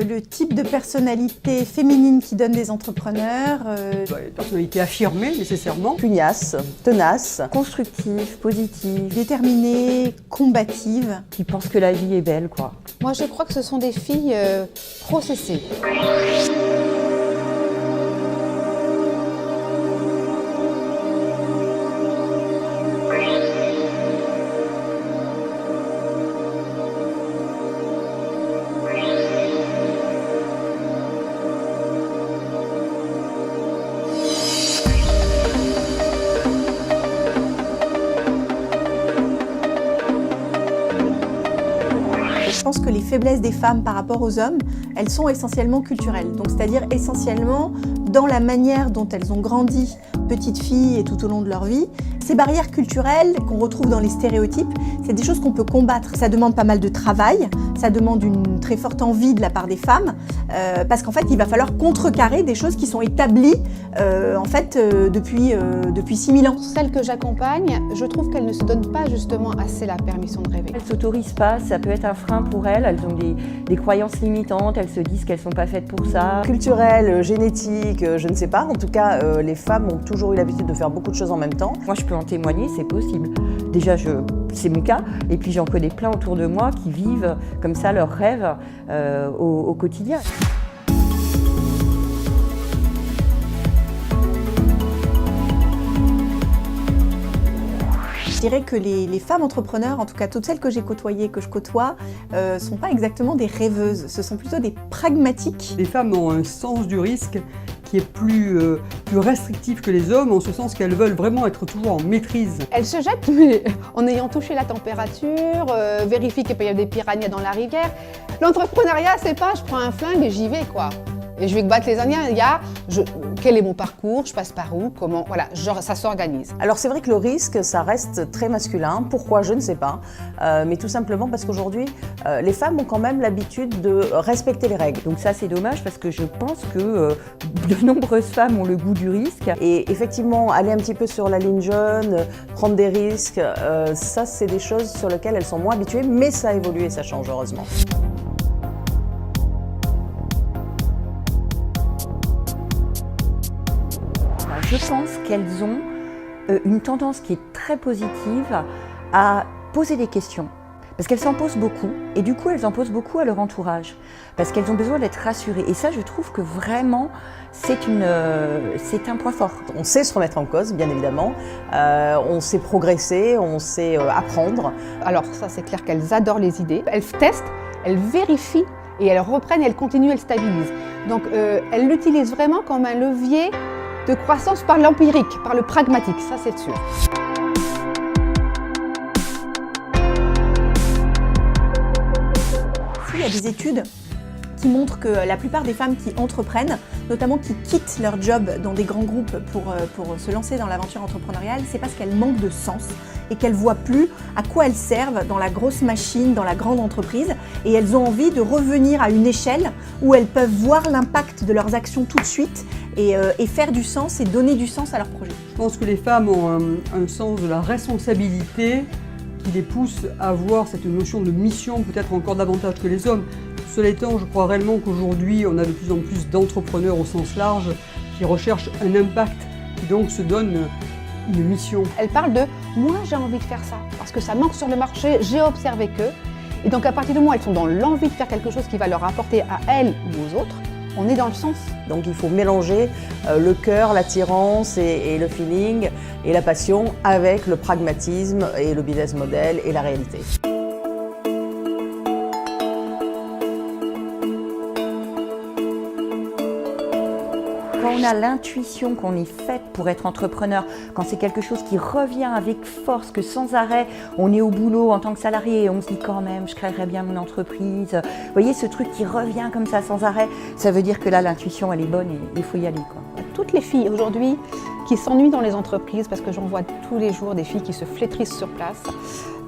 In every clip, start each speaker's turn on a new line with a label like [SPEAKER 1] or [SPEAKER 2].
[SPEAKER 1] Le type de personnalité féminine qui donne des entrepreneurs.
[SPEAKER 2] Une personnalité affirmée nécessairement.
[SPEAKER 3] Pugnace, tenace,
[SPEAKER 4] constructive, positive,
[SPEAKER 1] Déterminée, combative.
[SPEAKER 4] qui pense que la vie est belle, quoi.
[SPEAKER 5] Moi, je crois que ce sont des filles processées.
[SPEAKER 1] Je pense que les faiblesses des femmes par rapport aux hommes, elles sont essentiellement culturelles. Donc, c'est-à-dire essentiellement dans la manière dont elles ont grandi, petites filles et tout au long de leur vie. Ces barrières culturelles qu'on retrouve dans les stéréotypes, c'est des choses qu'on peut combattre. Ça demande pas mal de travail, ça demande une très forte envie de la part des femmes, parce qu'en fait, il va falloir contrecarrer des choses qui sont établies depuis 6000 ans.
[SPEAKER 5] Celles que j'accompagne, je trouve qu'elles ne se donnent pas justement assez la permission de rêver.
[SPEAKER 4] Elles ne s'autorisent pas, ça peut être un frein pour elles. Elles ont des croyances limitantes, elles se disent qu'elles ne sont pas faites pour ça.
[SPEAKER 3] culturelle, génétique, je ne sais pas. En tout cas, les femmes ont toujours eu l'habitude de faire beaucoup de choses en même temps.
[SPEAKER 4] Moi, je peux en témoigner, c'est possible. Déjà, c'est mon cas, et puis j'en connais plein autour de moi qui vivent comme ça leurs rêves au quotidien.
[SPEAKER 1] Je dirais que les femmes entrepreneurs, en tout cas toutes celles que j'ai côtoyées, que je côtoie, sont pas exactement des rêveuses, ce sont plutôt des pragmatiques.
[SPEAKER 2] Les femmes ont un sens du risque qui est plus restrictif que les hommes, en ce sens qu'elles veulent vraiment être toujours en maîtrise.
[SPEAKER 5] Elles se jettent, mais en ayant touché la température, vérifie qu'il n'y a pas des piranhas dans la rivière. L'entrepreneuriat, c'est pas je prends un flingue et j'y vais, quoi. Et je vais battre les Indiens. Quel est mon parcours, je passe par où, comment, voilà, genre, ça s'organise.
[SPEAKER 3] Alors c'est vrai que le risque, ça reste très masculin. Pourquoi, je ne sais pas. Mais tout simplement parce qu'aujourd'hui, les femmes ont quand même l'habitude de respecter les règles.
[SPEAKER 4] Donc ça, c'est dommage parce que je pense que de nombreuses femmes ont le goût du risque.
[SPEAKER 3] Et effectivement, aller un petit peu sur la ligne jaune, prendre des risques, ça c'est des choses sur lesquelles elles sont moins habituées, mais ça évolue et ça change heureusement.
[SPEAKER 4] Je pense qu'elles ont une tendance qui est très positive à poser des questions. Parce qu'elles s'en posent beaucoup, et du coup elles en posent beaucoup à leur entourage. Parce qu'elles ont besoin d'être rassurées. Et ça, je trouve que vraiment, c'est un point fort.
[SPEAKER 3] On sait se remettre en cause, bien évidemment. On sait progresser, on sait apprendre.
[SPEAKER 5] Alors ça, c'est clair qu'elles adorent les idées. Elles testent, elles vérifient, et elles reprennent, elles continuent, elles stabilisent. Donc elles l'utilisent vraiment comme un levier de croissance par l'empirique, par le pragmatique, ça c'est sûr.
[SPEAKER 1] Il y a des études qui montrent que la plupart des femmes qui entreprennent, notamment qui quittent leur job dans des grands groupes pour se lancer dans l'aventure entrepreneuriale, c'est parce qu'elles manquent de sens et qu'elles ne voient plus à quoi elles servent dans la grosse machine, dans la grande entreprise, et elles ont envie de revenir à une échelle où elles peuvent voir l'impact de leurs actions tout de suite et faire du sens et donner du sens à leur projet.
[SPEAKER 2] Je pense que les femmes ont un sens de la responsabilité qui les pousse à avoir cette notion de mission peut-être encore davantage que les hommes. Cela étant, je crois réellement qu'aujourd'hui, on a de plus en plus d'entrepreneurs au sens large qui recherchent un impact, qui donc se donnent une mission.
[SPEAKER 5] Elles parlent de « moi j'ai envie de faire ça, parce que ça manque sur le marché, j'ai observé que… » Et donc à partir du moment où elles sont dans l'envie de faire quelque chose qui va leur apporter à elles ou aux autres, on est dans le sens.
[SPEAKER 3] Donc il faut mélanger le cœur, l'attirance et le feeling et la passion avec le pragmatisme et le business model et la réalité.
[SPEAKER 4] Quand on a l'intuition qu'on est faite pour être entrepreneur, quand c'est quelque chose qui revient avec force, que sans arrêt, on est au boulot en tant que salarié et on se dit quand même, je créerais bien mon entreprise. Vous voyez, ce truc qui revient comme ça sans arrêt, ça veut dire que là, l'intuition, elle est bonne et il faut y aller, quoi.
[SPEAKER 5] Toutes les filles aujourd'hui qui s'ennuient dans les entreprises, parce que j'en vois tous les jours des filles qui se flétrissent sur place,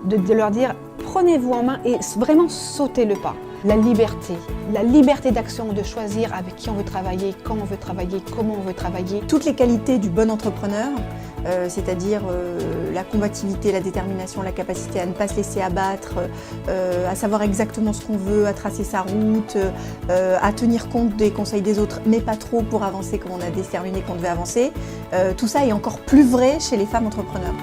[SPEAKER 5] de leur dire prenez-vous en main et vraiment sautez le pas. La liberté d'action, de choisir avec qui on veut travailler, quand on veut travailler, comment on veut travailler.
[SPEAKER 1] Toutes les qualités du bon entrepreneur, c'est-à-dire la combativité, la détermination, la capacité à ne pas se laisser abattre, à savoir exactement ce qu'on veut, à tracer sa route, à tenir compte des conseils des autres, mais pas trop pour avancer comme on a déterminé qu'on devait avancer. Tout ça est encore plus vrai chez les femmes entrepreneurs.